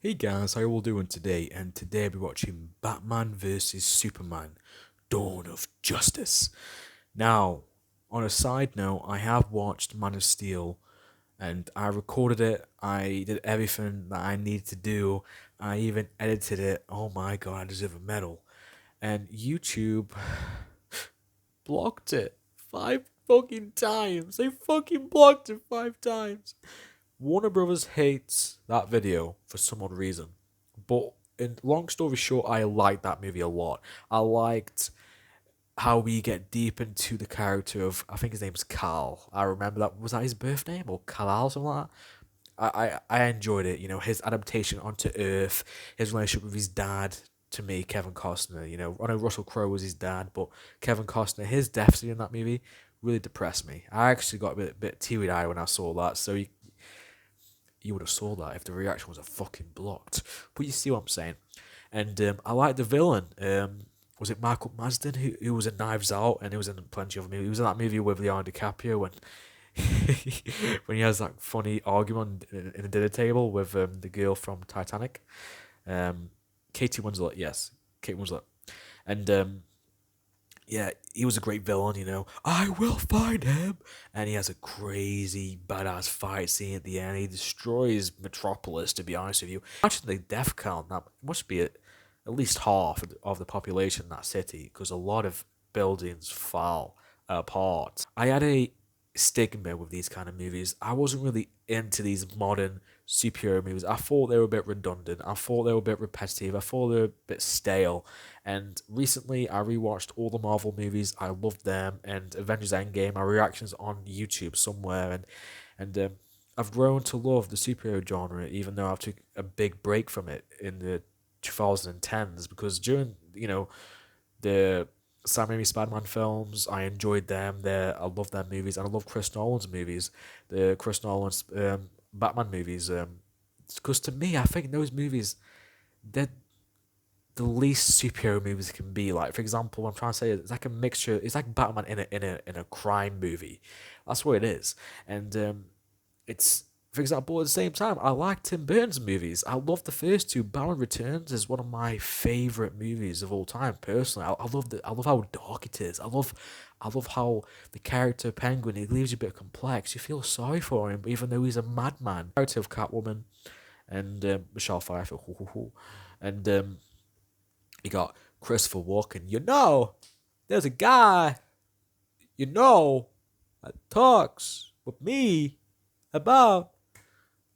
Hey guys, how you all doing today? And today we're watching Batman vs Superman: Dawn of Justice. Now, on a side note, I have watched Man of Steel, and I recorded it. I did everything that I needed to do. I even edited it. Oh my god, I deserve a medal. And YouTube blocked it 5 fucking times. They fucking blocked it 5 times. Warner Brothers hates that video for some odd reason. But in long story short, I liked that movie a lot. I liked how we get deep into the character of, I think his name's Cal. I remember that. Was that his birth name or Kal-El, something like that? I enjoyed it. You know, his adaptation onto Earth, his relationship with his dad. To me, Kevin Costner. You know, I know Russell Crowe was his dad, but Kevin Costner, his death scene in that movie really depressed me. I actually got a bit teary eyed when I saw that. So you would have saw that if the reaction was a fucking blocked. But you see what I'm saying. And I like the villain. Was it Michael Marsden who was in Knives Out and he was in plenty of movies. He was in that movie with Leonardo DiCaprio when when he has that funny argument in a dinner table with the girl from Titanic. Um, Katie Winslet, yes, Kate Winslet, and yeah, he was a great villain, you know. I will find him, and he has a crazy badass fight scene at the end. He destroys Metropolis. To be honest with you, actually, the death count that must be at least half of the population in that city, because a lot of buildings fall apart. I had a stigma with these kind of movies. I wasn't really into these modern superhero movies. I thought they were a bit redundant. I thought they were a bit repetitive. I thought they were a bit stale. And recently, I rewatched all the Marvel movies. I loved them, and Avengers Endgame. My reactions on YouTube somewhere, and I've grown to love the superhero genre, even though I've took a big break from it in the 2010s. Because during the Sam Raimi Spider-Man films, I enjoyed them. I love their movies, and I love Chris Nolan's movies. The Chris Nolan's Batman movies. Because to me, I think those movies, they're the least superhero movies can be. Like, for example, what I'm trying to say, it's like a mixture. It's like Batman in a crime movie. That's what it is, and it's, for example, at the same time, I like Tim Burton's movies. I love the first two. Batman Returns is one of my favorite movies of all time. Personally, I love how dark it is. I love how the character Penguin, he leaves you a bit complex. You feel sorry for him, even though he's a madman. The character of Catwoman and Michelle Pfeiffer, and you got Christopher Walken. There's a guy, that talks with me about,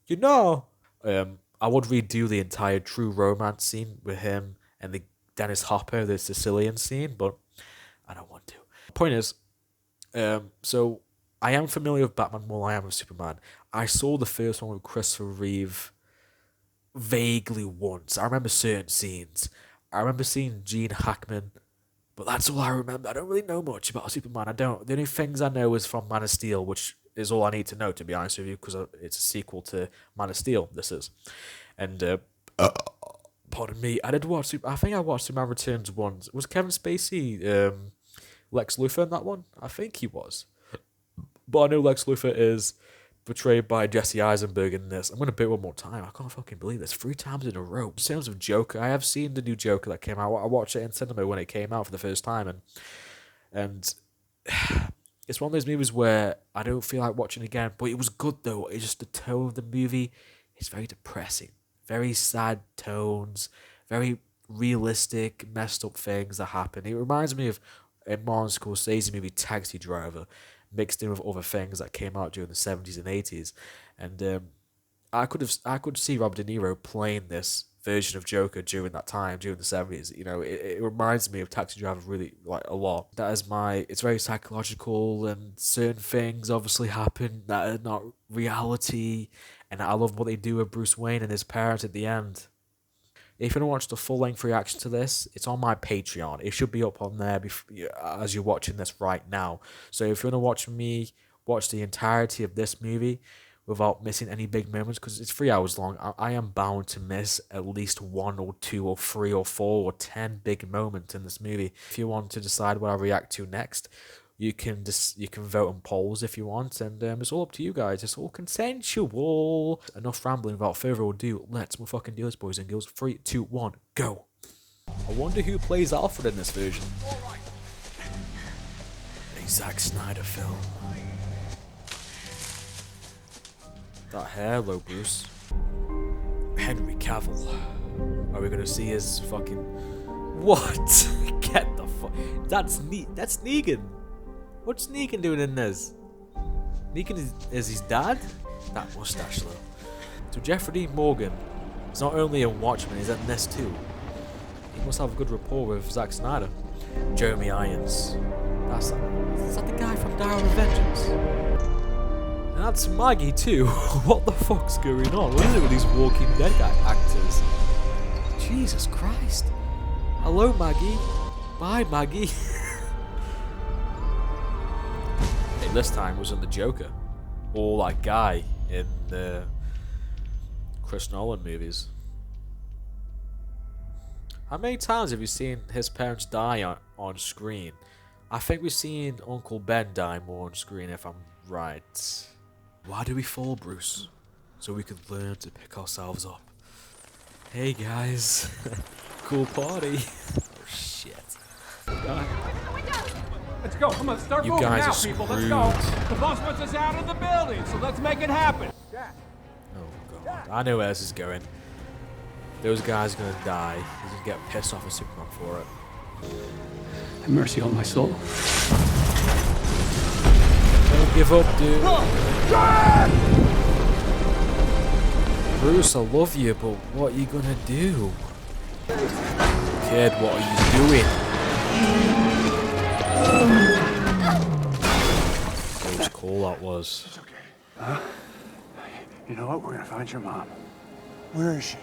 you know. I would redo the entire True Romance scene with him and the Dennis Hopper, the Sicilian scene, but I don't want to. Point is, so I am familiar with Batman more than I am with Superman. I saw the first one with Christopher Reeve vaguely once. I remember certain scenes. I remember seeing Gene Hackman, but that's all I remember. I don't really know much about Superman. I don't. The only things I know is from Man of Steel, which is all I need to know, to be honest with you, because it's a sequel to Man of Steel. This is, and uh, pardon me, I did watch. I think I watched Superman Returns once. Was Kevin Spacey Lex Luthor in that one? I think he was, but I know Lex Luthor is portrayed by Jesse Eisenberg in this. I'm gonna beat it one more time. I can't fucking believe this. 3 times in a row. In terms of Joker, I have seen the new Joker that came out. I watched it in cinema when it came out for the first time, and it's one of those movies where I don't feel like watching again. But it was good though. It's just the tone of the movie is very depressing, very sad tones, very realistic, messed up things that happen. It reminds me of a Martin Scorsese movie, Taxi Driver, mixed in with other things that came out during the 70s and 80s, and I could see Robert De Niro playing this version of Joker during that time, during the 70s. You know, it reminds me of Taxi Driver really, like, a lot. That is it's very psychological, and certain things obviously happen that are not reality, and I love what they do with Bruce Wayne and his parents at the end. If you want to watch the full length reaction to this, it's on my Patreon. It should be up on there as you're watching this right now. So if you want to watch me watch the entirety of this movie without missing any big moments, because it's 3 hours long, I am bound to miss at least one or two or three or four or 10 big moments in this movie. If you want to decide what I react to next, You can vote on polls if you want, and it's all up to you guys. It's all consensual. Enough rambling. Without further ado, let's fucking do this, boys and girls. 3, 2, 1, go. I wonder who plays Alfred in this version. A Zack Snyder film. That hair, though, Bruce. Henry Cavill. Are we gonna see his fucking... What? Get the fuck... That's Negan. What's Negan doing in this? Negan is his dad? That mustache, though. So Jeffrey Dean Morgan is not only in Watchmen, he's in this too. He must have a good rapport with Zack Snyder. Jeremy Irons. Is that the guy from Dial of Vengeance? And that's Maggie too. What the fuck's going on? What is it with these Walking Dead actors? Jesus Christ. Hello, Maggie. Bye, Maggie. Hey, this time wasn't the Joker. Or that guy in the Chris Nolan movies. How many times have you seen his parents die on screen? I think we've seen Uncle Ben die more on screen, if I'm right. Why do we fall, Bruce? So we can learn to pick ourselves up. Hey guys. Cool party. Oh shit. Let's go. Come on, start You moving guys now, are people. screwed. Let's go. The boss wants us out of the building, so let's make it happen. Oh god. I know where this is going. Those guys are gonna die. He's gonna get pissed off at Superman for it. Have mercy on my soul. Don't give up, dude. Bruce, I love you, but what are you gonna do? Kid, what are you doing? Close call that was. It's okay. Huh? You know what? We're gonna find your mom. Where is she?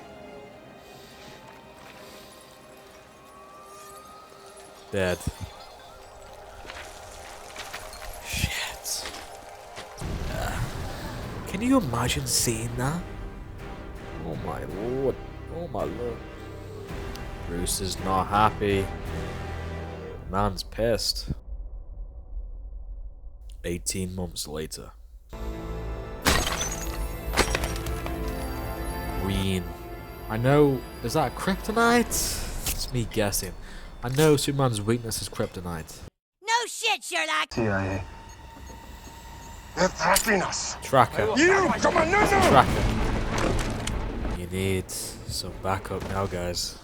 Dead. Shit. Can you imagine seeing that? Oh my lord. Oh my lord. Bruce is not happy. Man's pissed. 18 months later. Green. I know. Is that kryptonite? It's me guessing. I know Superman's weakness is kryptonite. No shit, Sherlock! CIA. They're tracking us. Tracker. You! Come on, no! Tracker. You need some backup now, guys.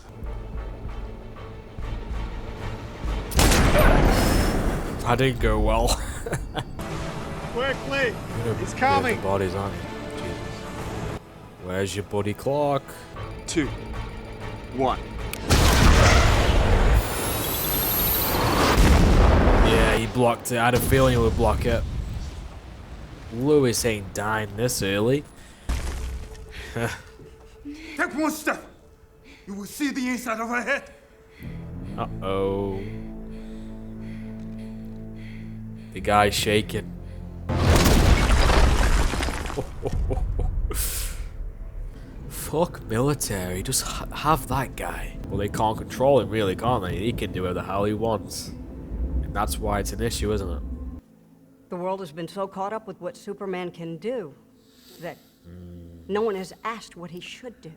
That didn't go well. Quickly! He's coming. The bodies on you. Jesus. Where's your buddy Clark? 2, 1. Yeah, he blocked it. I had a feeling he would block it. Lewis ain't dying this early. Take one step. You will see the inside of her head. Uh-oh. The guy's shaking. Fuck military. Just have that guy. Well, they can't control him, really, can't they? He can do whatever the hell he wants. And that's why it's an issue, isn't it? The world has been so caught up with what Superman can do that no one has asked what he should do.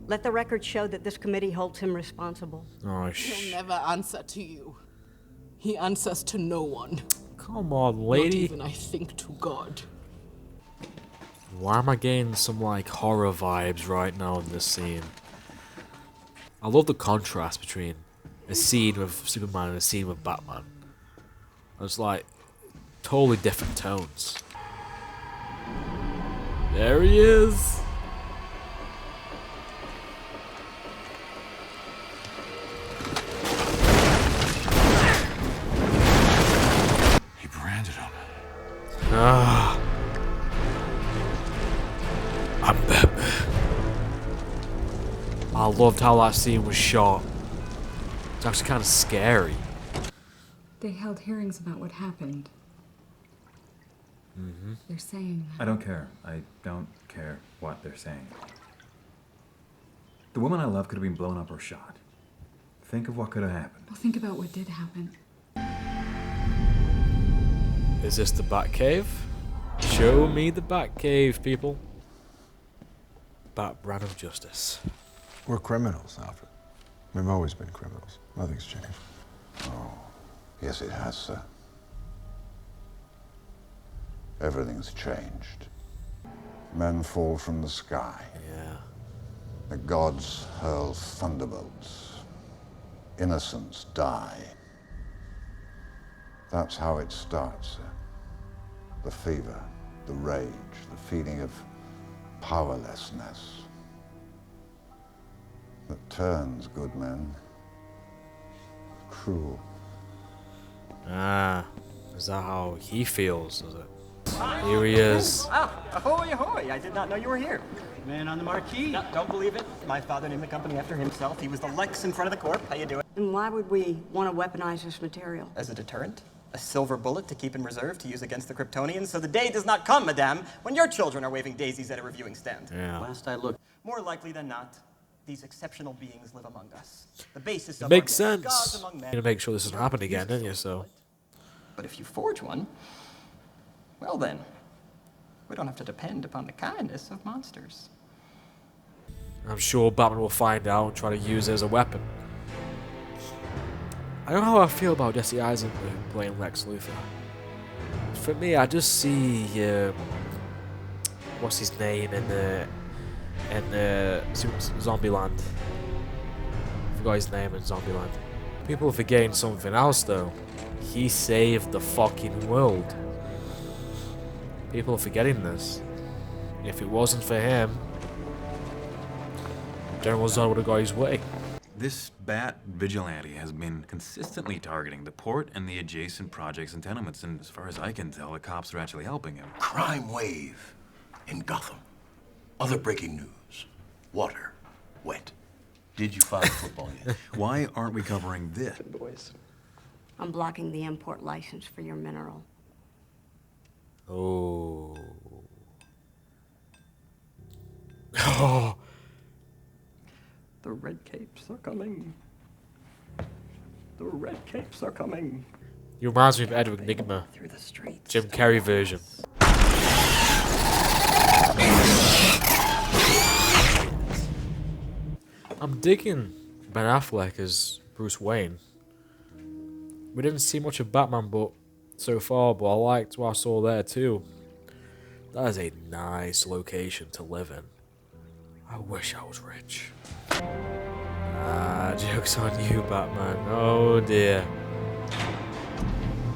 Let the record show that this committee holds him responsible. Oh, He'll never answer to you. He answers to no one. come on, Not lady. even, I think, to God. Why am I getting some, like, horror vibes right now in this scene? I love the contrast between a scene with Superman and a scene with Batman. It's like totally different tones. There he is. He branded him. Ah. I'm Batman. I loved how that scene was shot. It's actually kind of scary. They held hearings about what happened. They're saying I don't care. I don't care what they're saying. The woman I love could have been blown up or shot. Think of what could have happened. Well, think about what did happen. Is this the Batcave? Show me the Batcave, people. Batman of Justice. We're criminals, Alfred. We've always been criminals. Nothing's changed. Oh, yes, it has, sir. Everything's changed. Men fall from the sky. Yeah. The gods hurl thunderbolts. Innocents die. That's how it starts, sir. The fever, the rage, the feeling of powerlessness that turns good men cruel. Ah, is that how he feels? Is it? Here he is. Ah, ahoy, ahoy! I did not know you were here. Man on the marquee. No, don't believe it. My father named the company after himself. He was the Lex in front of the corp. How you doing? And why would we want to weaponize this material? As a deterrent? A silver bullet to keep in reserve to use against the Kryptonians, so the day does not come, madame, when your children are waving daisies at a reviewing stand. Yeah. Last I looked. More likely than not, these exceptional beings live among us. The basis It of makes our sense. gods among men. You gotta make sure this doesn't happen again, don't you? So. But if you forge one, well then, we don't have to depend upon the kindness of monsters. I'm sure Batman will find out and try to use it as a weapon. I don't know how I feel about Jesse Eisenberg playing Lex Luthor. For me, I just see what's his name in Zombieland. I forgot his name in Zombieland. People are forgetting something else though. He saved the fucking world. People are forgetting this. If it wasn't for him, General Zod would have got his way. This Bat vigilante has been consistently targeting the port and the adjacent projects and tenements, and as far as I can tell, the cops are actually helping him. Crime wave in Gotham. Other breaking news. Water. Wet. Did you find football yet? Why aren't we covering this? Boys. I'm blocking the import license for your mineral. Oh. Oh. The red capes are coming. The red capes are coming. He reminds me of Edward Nygma. Through the streets. Jim Carrey version. I'm digging Ben Affleck as Bruce Wayne. We didn't see much of Batman but so far, but I liked what I saw there too. That is a nice location to live in. I wish I was rich. Ah, joke's on you, Batman. Oh dear.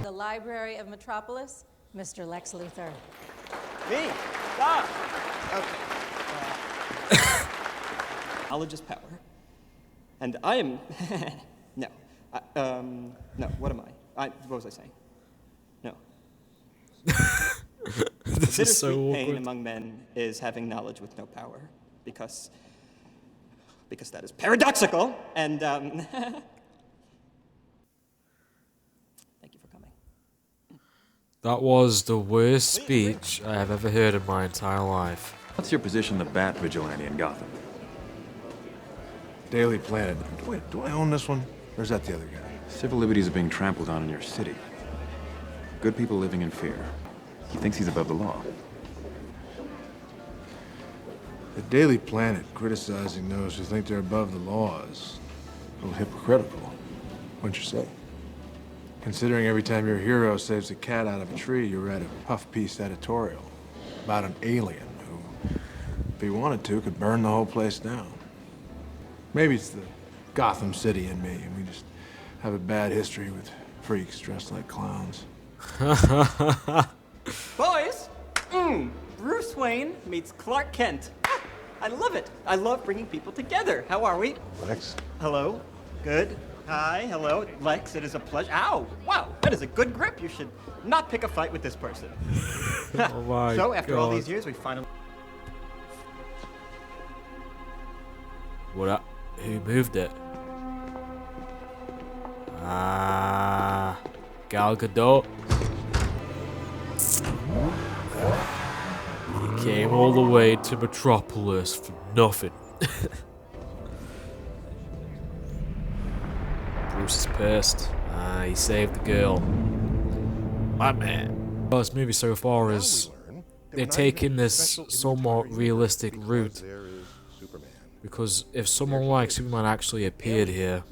The Library of Metropolis, Mr. Lex Luthor. Me? Stop! Okay. Knowledge is power. And I am... no. No, what am I? What was I saying? No. This is so bittersweet pain awkward. among men is having knowledge with no power. Because that is paradoxical, and, thank you for coming. That was the worst speech I have ever heard in my entire life. What's your position, the Bat vigilante in Gotham? Daily Planet. Wait, do I own this one? Or is that the other guy? Civil liberties are being trampled on in your city. Good people living in fear. He thinks he's above the law. The Daily Planet criticizing those who think they're above the law is a little hypocritical, wouldn't you say? Considering every time your hero saves a cat out of a tree, you read a puff piece editorial about an alien who, if he wanted to, could burn the whole place down. Maybe it's the Gotham City in me, and we just have a bad history with freaks dressed like clowns. Boys, Bruce Wayne meets Clark Kent. Ah, I love it. I love bringing people together. How are we? Lex? Hello. Good. Hi. Hello. Lex, it is a pleasure. Ow. Wow. That is a good grip. You should not pick a fight with this person. Oh my So, after all God. these years, we finally... What up? Who moved it? Ah, Gal Gadot. He came all the way to Metropolis for nothing. Bruce is pissed. He saved the girl. My man. Well, this movie so far is they're taking this somewhat realistic route. Because if someone like Superman actually appeared here,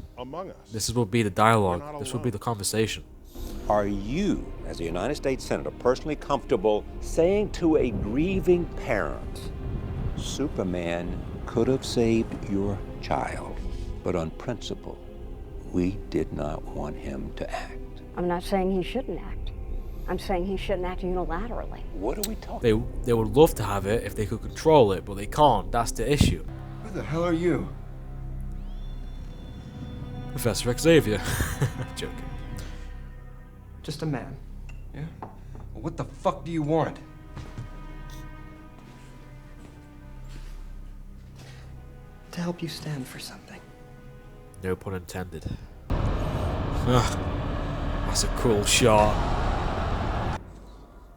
this would be the dialogue. This would be the conversation. Are you, as a United States Senator, personally comfortable saying to a grieving parent, Superman could have saved your child, but on principle, we did not want him to act? I'm not saying he shouldn't act. I'm saying he shouldn't act unilaterally. What are we talking They would love to have it if they could control it, but they can't. That's the issue. Who the hell are you? Professor Xavier. I'm joking. Just a man. Yeah? Well, what the fuck do you want? To help you stand for something. No pun intended. Ugh, that's a cool shot.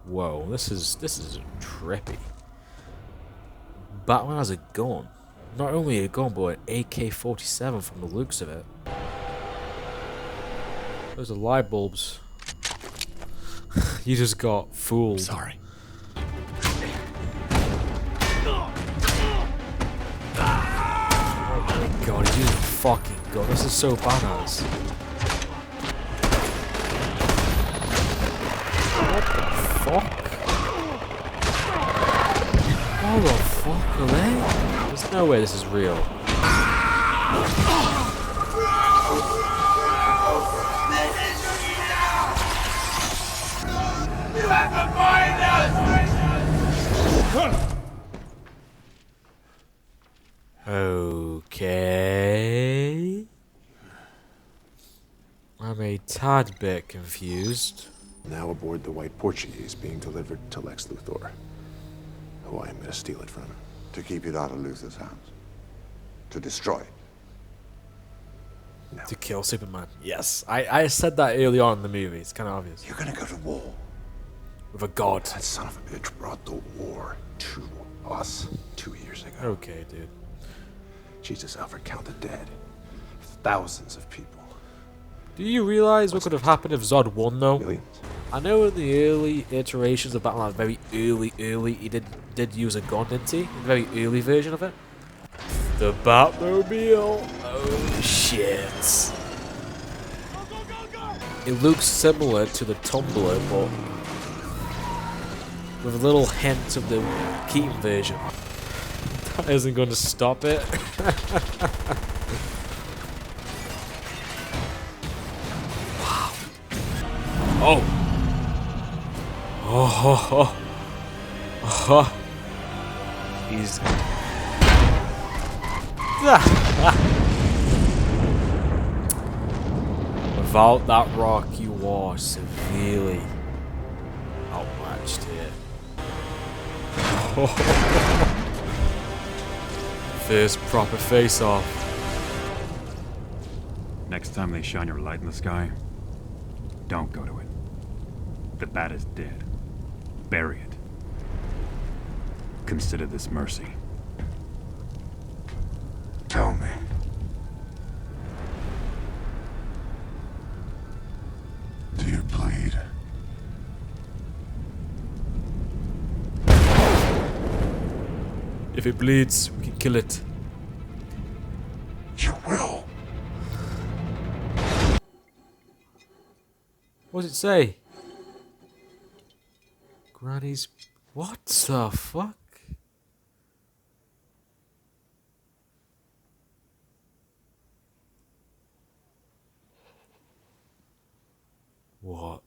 Whoa, this is trippy. Batman has a gun. Not only a gun, but an AK-47 from the looks of it. Those are light bulbs. You just got fooled. Sorry. Oh my god, he's using a fucking gun. This is so badass. What the fuck? What the fuck are they? There's no way this is real. You have to find us! Okay. I'm a tad bit confused. Now aboard the White Portuguese being delivered to Lex Luthor, who I am going to steal it from him. To keep it out of Luthor's hands. To destroy it. No. To kill Superman. Yes. I said that early on in the movie. It's kind of obvious. You're gonna go to war. With a god. That son of a bitch brought the war to us 2 years ago. Okay, dude. Jesus, Alfred, count the dead. Thousands of people. Do you realize what could have happened if Zod won, though? Millions. I know in the early iterations of Batman, very early, he did use a gun, didn't he? In the very early version of it. The Batmobile. Oh, shit. It looks similar to the Tumbler, but with a little hint of the Keaton version. That isn't going to stop it. Wow. Oh. Oh. Oh. He's. Without that rock, you are severely outmatched here. First proper face-off. Next time they shine your light in the sky, don't go to it. The bat is dead. Bury it. Consider this mercy. Tell me. Do you bleed? If it bleeds, we can kill it. You will. What does it say? Granny's... What the fuck? What?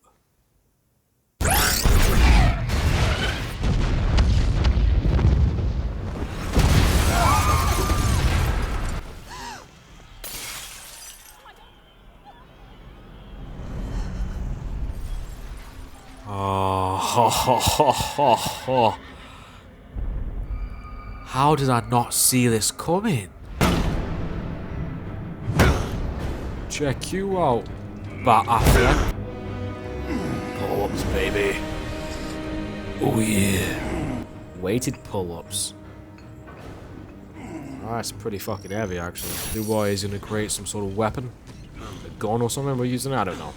Oh, how did I not see this coming? Check you out, Bat Affleck. Pull-ups, baby. Oh yeah. Weighted pull-ups. Oh, that's pretty fucking heavy, actually. The boy is gonna create some sort of weapon. A gun or something we're using? I don't know.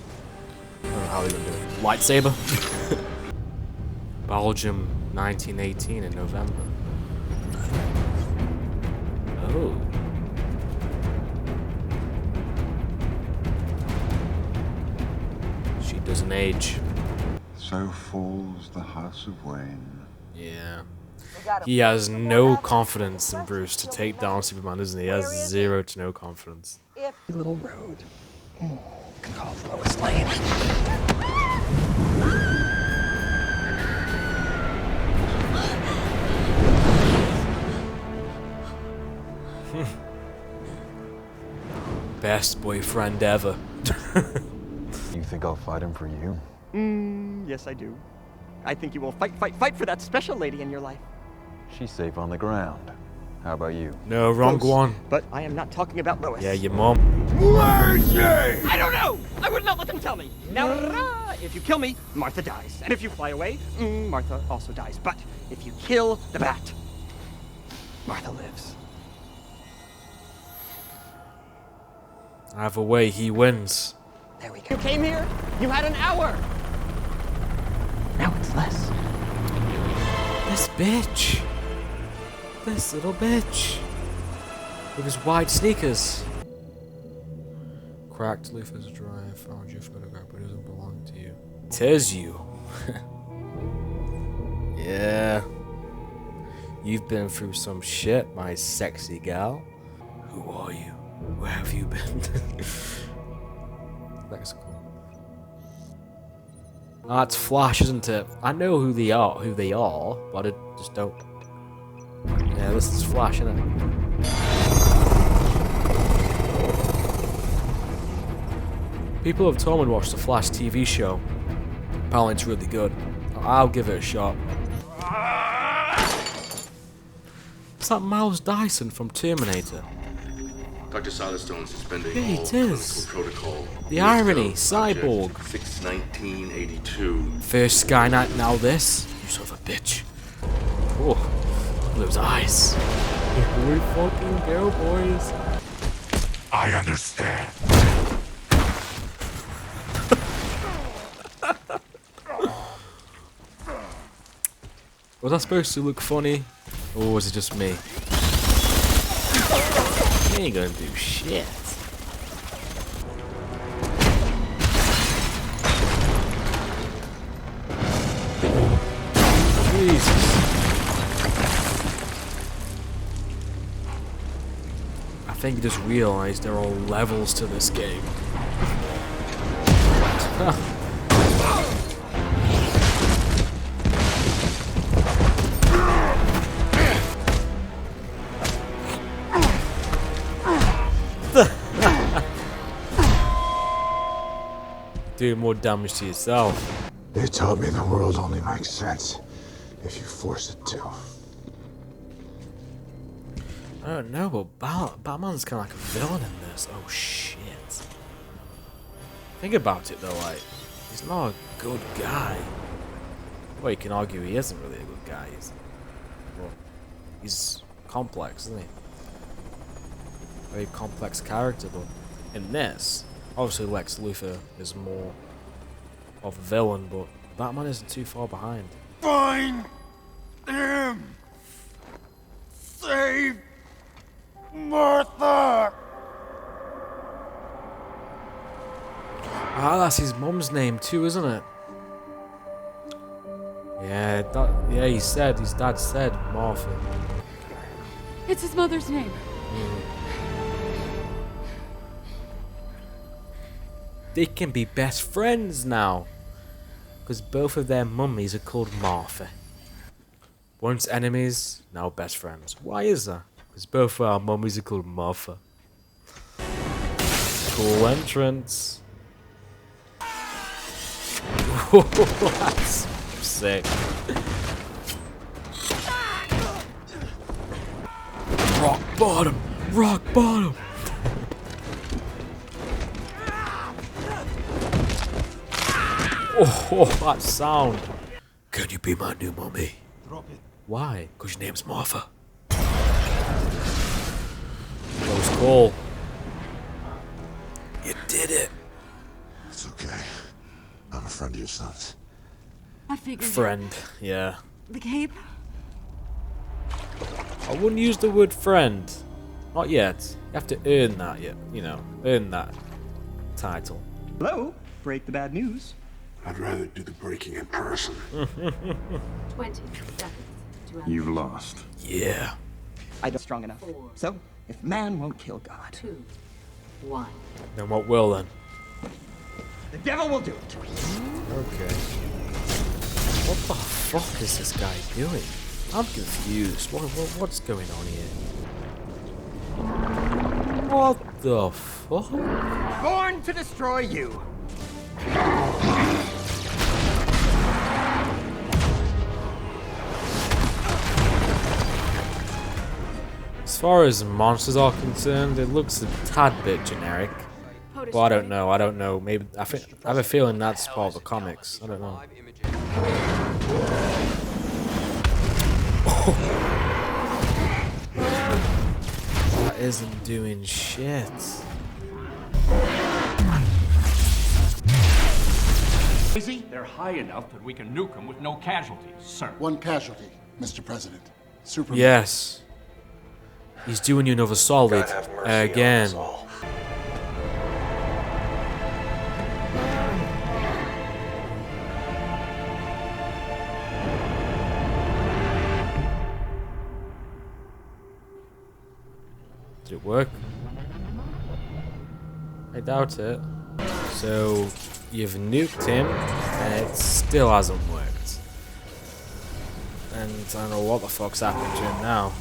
I don't know how they're gonna do it. Lightsaber? Belgium, 1918 in November. Oh. She doesn't age. So falls the house of Wayne. Yeah. He has no confidence in Bruce to take down Superman, doesn't he? He has 0 to no confidence. Little road. You can call it Lois Lane. Best boyfriend ever. You think I'll fight him for you? Yes, I do. I think you will fight for that special lady in your life. She's safe on the ground. How about you? No, wrong Close. one. But I am not talking about Lois. Yeah, your mom. Where is she? I don't know! I would not let them tell me. Now, if you kill me, Martha dies. And if you fly away, Martha also dies. But if you kill the bat, Martha lives. Either way, he wins. There we go. You came here, you had an hour. Now it's less. This bitch. This little bitch. With his white sneakers. Cracked Luther's drive. Found your photograph, but it doesn't belong to you. It is you. Yeah. You've been through some shit, my sexy gal. Who are you? Where have you been? That's cool. Ah, it's Flash, isn't it? I know who they are, but I just don't. Yeah, this is Flash, isn't it? People have told me to watch the Flash TV show. Apparently it's really good. I'll give it a shot. It's that Miles Dyson from Terminator. Dr. Soderstone suspending Yeah, all it is. clinical protocol. The irony, List of Cyborg. objects, 6/1982. First Skynet, now this. You son of a bitch. Oh, look at those eyes. Here we fucking go, boys. I understand. Was that supposed to look funny? Or was it just me? He ain't gonna do shit. Jesus. I think you just realized there are levels to this game. Do more damage to yourself. They taught me the world only makes sense if you force it to. I don't know, but Batman's kind of like a villain in this. Oh shit. Think about it though, like, he's not a good guy. Well, you can argue he isn't really a good guy. He's complex, isn't he? Very complex character, but in this, obviously Lex Luthor is more of a villain, but Batman isn't too far behind. Find him! Save Martha! Ah, that's his mum's name too, isn't it? Yeah, he said, his dad said Martha. It's his mother's name. They can be best friends now. Because both of their mummies are called Martha. Once enemies, now best friends. Why is that? Because both our mummies are called Martha. Cool entrance. That's sick. Rock bottom! Rock bottom! Oh, that sound. Can you be my new mummy? Drop it. Why? Because your name's Martha. Close call. You did it. friend of your son's. I figured. Friend, yeah. The cape? I wouldn't use the word friend. Not yet. You have to earn that yet, you know, earn that title. Hello? Break the bad news. I'd rather do the breaking in person. 20 seconds. You've lost. Yeah. I don't strong enough. So, if man won't kill God, 2, 1. Then what will then? the devil will do it. Okay. What the fuck is this guy doing? I'm confused. What's going on here? What the fuck? Born to destroy you. As far as monsters are concerned, it looks a tad bit generic. Well, I don't know. Maybe I have a feeling that's part of the comics. I don't know. That isn't doing shit. They're high enough that we can nuke them with no casualties, sir. One casualty, Mr. President. Superman. Yes. He's doing you another solid again. Did it work? I doubt it. So you've nuked him and it still hasn't worked. And I don't know what the fuck's happened to him now.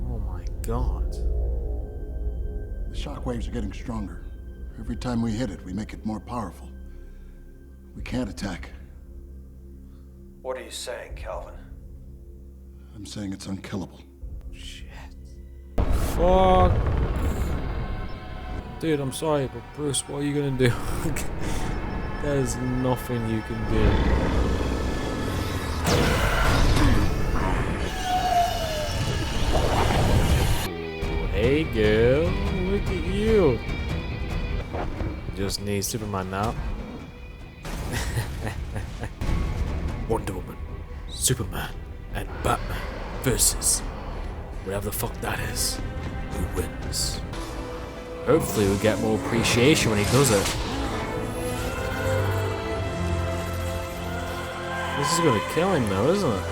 Oh my god. The shockwaves are getting stronger. Every time we hit it, we make it more powerful. We can't attack. What are you saying, Calvin? I'm saying it's unkillable. Fuck. Dude, I'm sorry, but Bruce, what are you gonna do? There's nothing you can do. Hey girl, look at you. Just need Superman now. Wonder Woman, Superman, and Batman versus whatever the fuck that is. Who wins? Hopefully we'll get more appreciation when he does it. This is gonna kill him though, isn't it?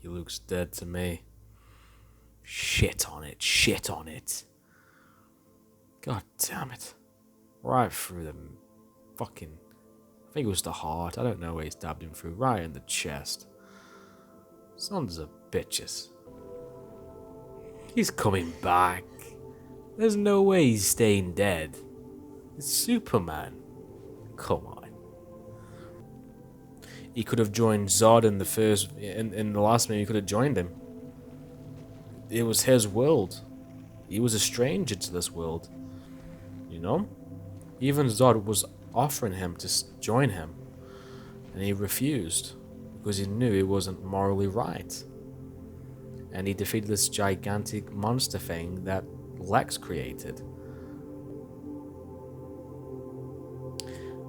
He looks dead to me. Shit on it, shit on it. God damn it. Right through the fucking... I think it was the heart. I don't know where he stabbed him through. Right in the chest. Sons of bitches. He's coming back. There's no way he's staying dead. It's Superman. Come on. He could have joined Zod in the first... In the last movie, he could have joined him. It was his world. He was a stranger to this world. You know? Even Zod was offering him to join him. And he refused. Because he knew it wasn't morally right. And he defeated this gigantic monster thing that Lex created.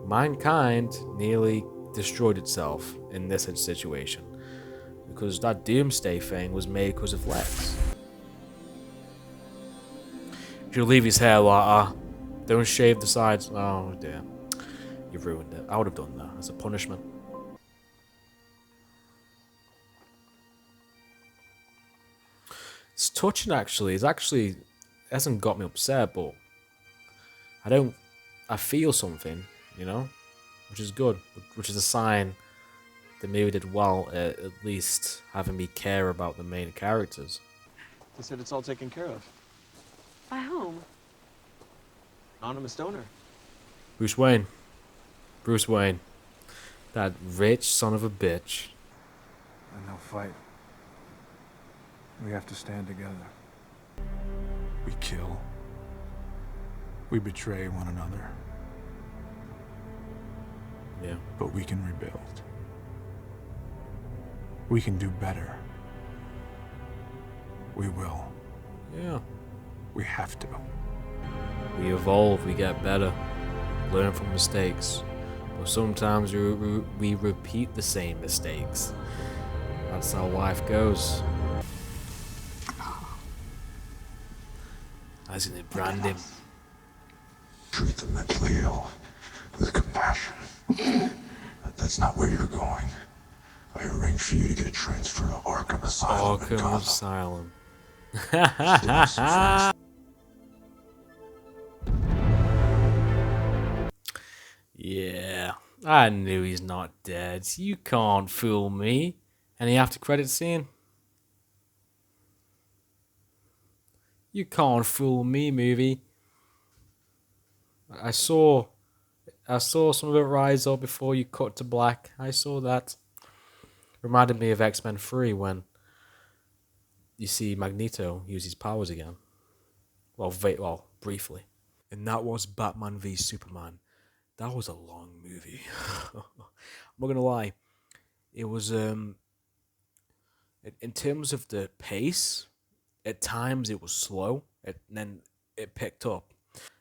Mankind nearly destroyed itself in this situation. Because that Doomsday thing was made because of Lex. Should leave his hair like that. Don't shave the sides. Oh dear. You've ruined it. I would have done that as a punishment. It's touching actually. It hasn't got me upset, but I feel something, you know? Which is good. Which is a sign the movie did well at least having me care about the main characters. They said it's all taken care of. By whom? Anonymous donor. Bruce Wayne. Bruce Wayne. That rich son of a bitch. And they'll fight. We have to stand together. We kill. We betray one another. Yeah. But we can rebuild. We can do better. We will. Yeah. We have to. We evolve, we get better, learn from mistakes. But sometimes we repeat the same mistakes. That's how life goes. As in brand him. Treat the mentally ill with compassion. That's not where you're going. I arranged for you to get transferred to Arkham Asylum. Arkham Asylum. Yeah, I knew he's not dead. You can't fool me. Any after credit scene? You can't fool me, movie. I saw some of it rise up before you cut to black. I saw that. Reminded me of X-Men 3 when you see Magneto use his powers again. Well, briefly. And that was Batman v Superman. That was a long movie. I'm not gonna lie. It was in terms of the pace, at times it was slow, and then it picked up.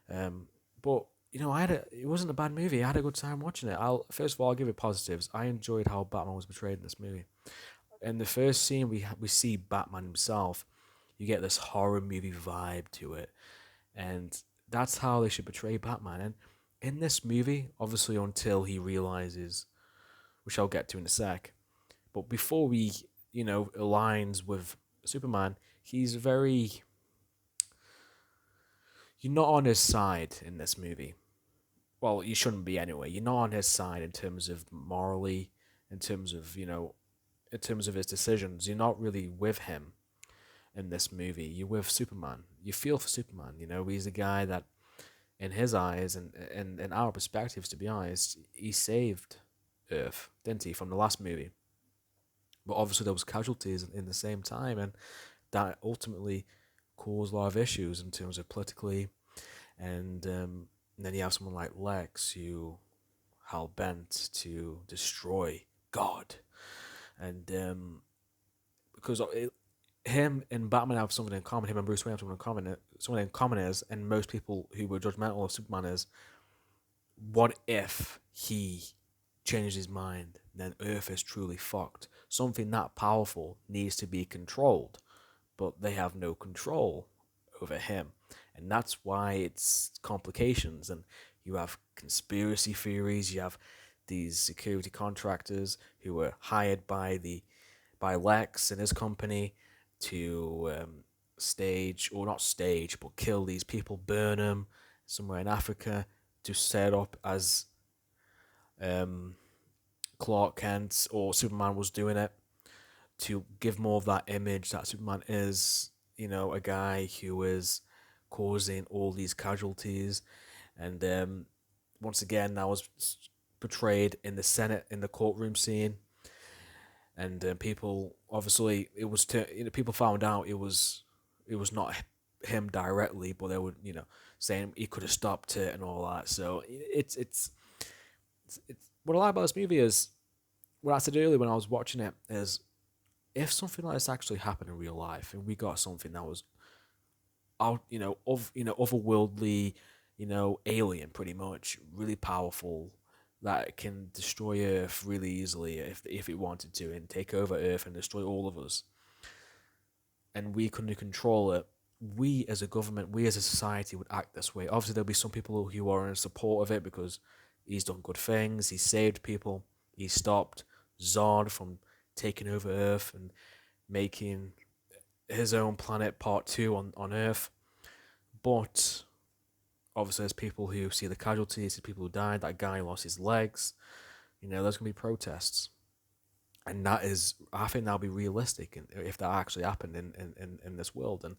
But you know, it wasn't a bad movie. I had a good time watching it. First of all, I'll give it positives. I enjoyed how Batman was portrayed in this movie. In the first scene, we see Batman himself. You get this horror movie vibe to it, and that's how they should portray Batman. And in this movie, obviously, until he realizes, which I'll get to in a sec, but before he, aligns with Superman, he's very. You're not on his side in this movie. Well, you shouldn't be anyway. You're not on his side in terms of morally, in terms of his decisions. You're not really with him in this movie. You're with Superman. You feel for Superman. He's a guy that, in his eyes and in our perspectives, to be honest, he saved Earth, didn't he, from the last movie? But obviously there was casualties in the same time, and that ultimately caused a lot of issues in terms of politically, and then you have someone like Lex who hell bent to destroy God, and because him and Batman have something in common. Him and Bruce Wayne have something in common is, and most people who were judgmental of Superman is, what if he changes his mind? Then Earth is truly fucked. Something that powerful needs to be controlled, but they have no control over him, and that's why it's complications. And you have conspiracy theories. You have these security contractors who were hired by Lex and his company to kill these people, burn them somewhere in Africa to set up as Clark Kent or Superman was doing it, to give more of that image that Superman is, a guy who is causing all these casualties. And once again, that was portrayed in the Senate, in the courtroom scene. And people, obviously, people found out it was not him directly, but they were, saying he could have stopped it and all that. So it's what I like about this movie is, what I said earlier when I was watching it, is if something like this actually happened in real life, and we got something that was out, otherworldly, alien, pretty much, really powerful, that can destroy Earth really easily if it wanted to, and take over Earth and destroy all of us, and we couldn't control it, we as a government, we as a society would act this way. Obviously, there'll be some people who are in support of it because he's done good things, he saved people, he stopped Zod from taking over Earth and making his own planet Part 2 on Earth. But obviously there's people who see the casualties, the people who died, that guy lost his legs. There's going to be protests. And I think that'll be realistic if that actually happened in this world. And,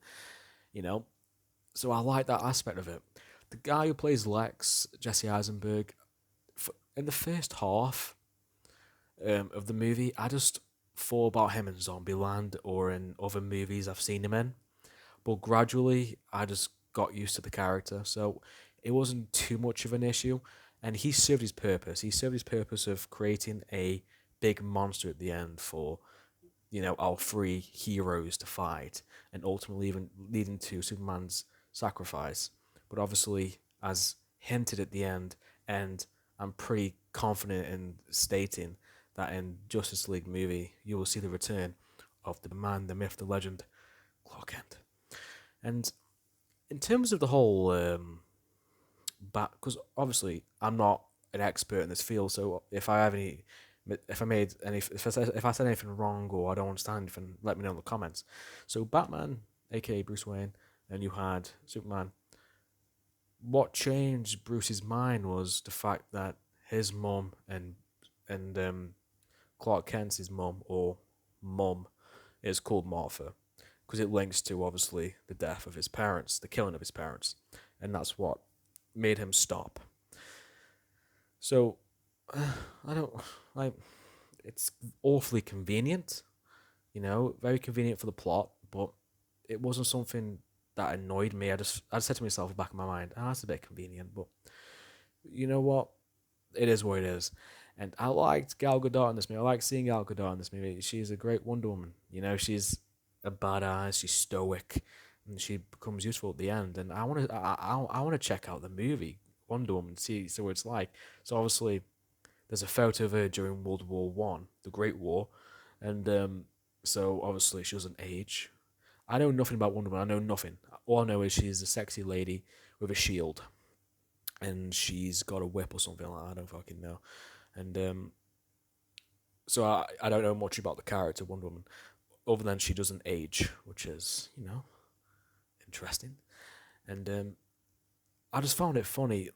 so I like that aspect of it. The guy who plays Lex, Jesse Eisenberg, in the first half of the movie, I just thought about him in Zombieland or in other movies I've seen him in. But gradually, I just got used to the character, so it wasn't too much of an issue. And he served his purpose. He served his purpose of creating a big monster at the end for, our three heroes to fight, and ultimately even leading to Superman's sacrifice. But obviously, as hinted at the end, and I'm pretty confident in stating that in Justice League movie, you will see the return of the man, the myth, the legend, Clark Kent. And in terms of the whole because obviously I'm not an expert in this field, so if I said anything wrong or I don't understand anything, let me know in the comments. So Batman, aka Bruce Wayne, and you had Superman. What changed Bruce's mind was the fact that his mum and Clark Kent's mum is called Martha, because it links to obviously the death of his parents, the killing of his parents, and that's what made him stop. So I don't like. It's awfully convenient, very convenient for the plot, but it wasn't something that annoyed me. I just said to myself in the back of my mind, that's a bit convenient, but you know what? It is what it is. And I liked Gal Gadot in this movie. I like seeing Gal Gadot in this movie. She's a great Wonder Woman. She's a badass. She's stoic, and she becomes useful at the end. And I want to check out the movie Wonder Woman, see what it's like. So obviously, there's a photo of her during World War One, the Great War, and so obviously she doesn't age. I know nothing about Wonder Woman. I know nothing. All I know is she's a sexy lady with a shield, and she's got a whip or something like that. I don't fucking know. And so I don't know much about the character Wonder Woman, other than she doesn't age, which is interesting. And I just found it funny.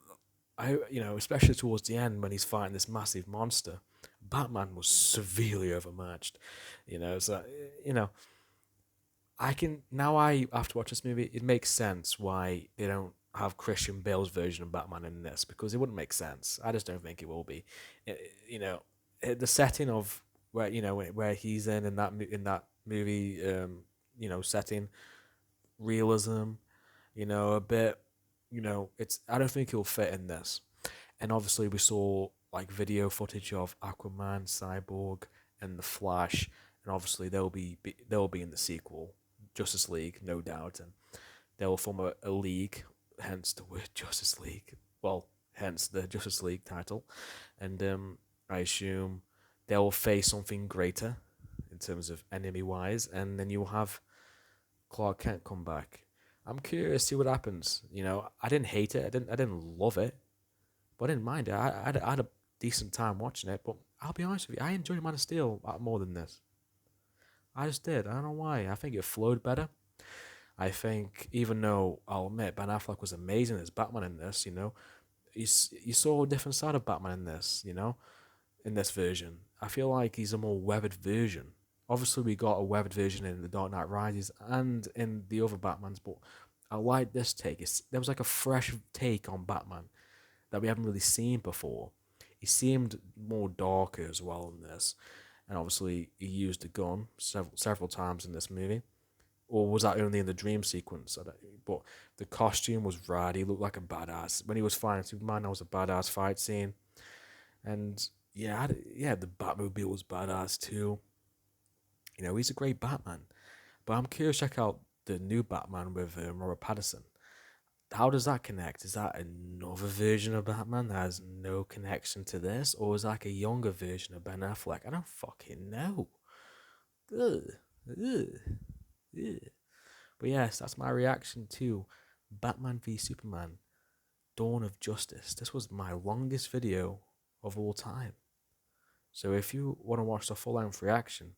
Especially towards the end when he's fighting this massive monster, Batman was severely overmatched. So after watching this movie, it makes sense why they don't have Christian Bale's version of Batman in this, because it wouldn't make sense. I just don't think it will be. The setting of where he's in that movie, setting, realism, a bit, it's. I don't think he'll fit in this. And obviously, we saw like video footage of Aquaman, Cyborg, and the Flash, and obviously they'll be in the sequel, Justice League, no doubt, and they'll form a league, hence the word Justice League. Well, hence the Justice League title, and I assume they'll face something greater in terms of enemy-wise, and then you'll have Clark Kent come back. I'm curious to see what happens. I didn't hate it. I didn't love it, but I didn't mind it. I had a decent time watching it. But I'll be honest with you, I enjoyed Man of Steel more than this. I just did. I don't know why. I think it flowed better. I think, even though I'll admit Ben Affleck was amazing as Batman in this, you saw a different side of Batman in this, in this version. I feel like he's a more weathered version. Obviously, we got a weathered version in The Dark Knight Rises and in the other Batmans, but I like this take. There was like a fresh take on Batman that we haven't really seen before. He seemed more darker as well in this, and obviously he used a gun several times in this movie. Or was that only in the dream sequence? But the costume was rad. He looked like a badass. When he was fighting Superman, that was a badass fight scene. And yeah, the Batmobile was badass too. He's a great Batman. But I'm curious to check out the new Batman with Robert Pattinson. How does that connect? Is that another version of Batman that has no connection to this? Or is that like a younger version of Ben Affleck? I don't fucking know. Ugh. But yes, that's my reaction to Batman v Superman, Dawn of Justice. This was my longest video of all time. So if you want to watch the full-length reaction,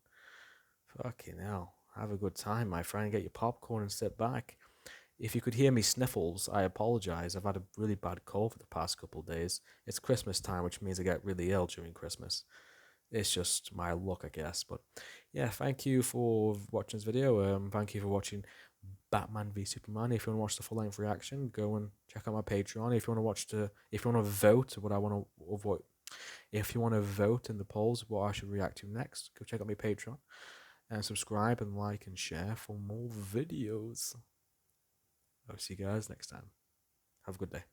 fucking hell, have a good time, my friend. Get your popcorn and sit back. If you could hear me sniffles, I apologize. I've had a really bad cold for the past couple of days. It's Christmas time, which means I get really ill during Christmas. It's just my luck, I guess. But yeah, thank you for watching this video. Thank you for watching Batman v Superman. If you want to watch the full-length reaction, go and check out my Patreon. If you want to vote if you want to vote in the polls what I should react to next, go check out my Patreon and subscribe and like and share for more videos. I'll see you guys next time. Have a good day.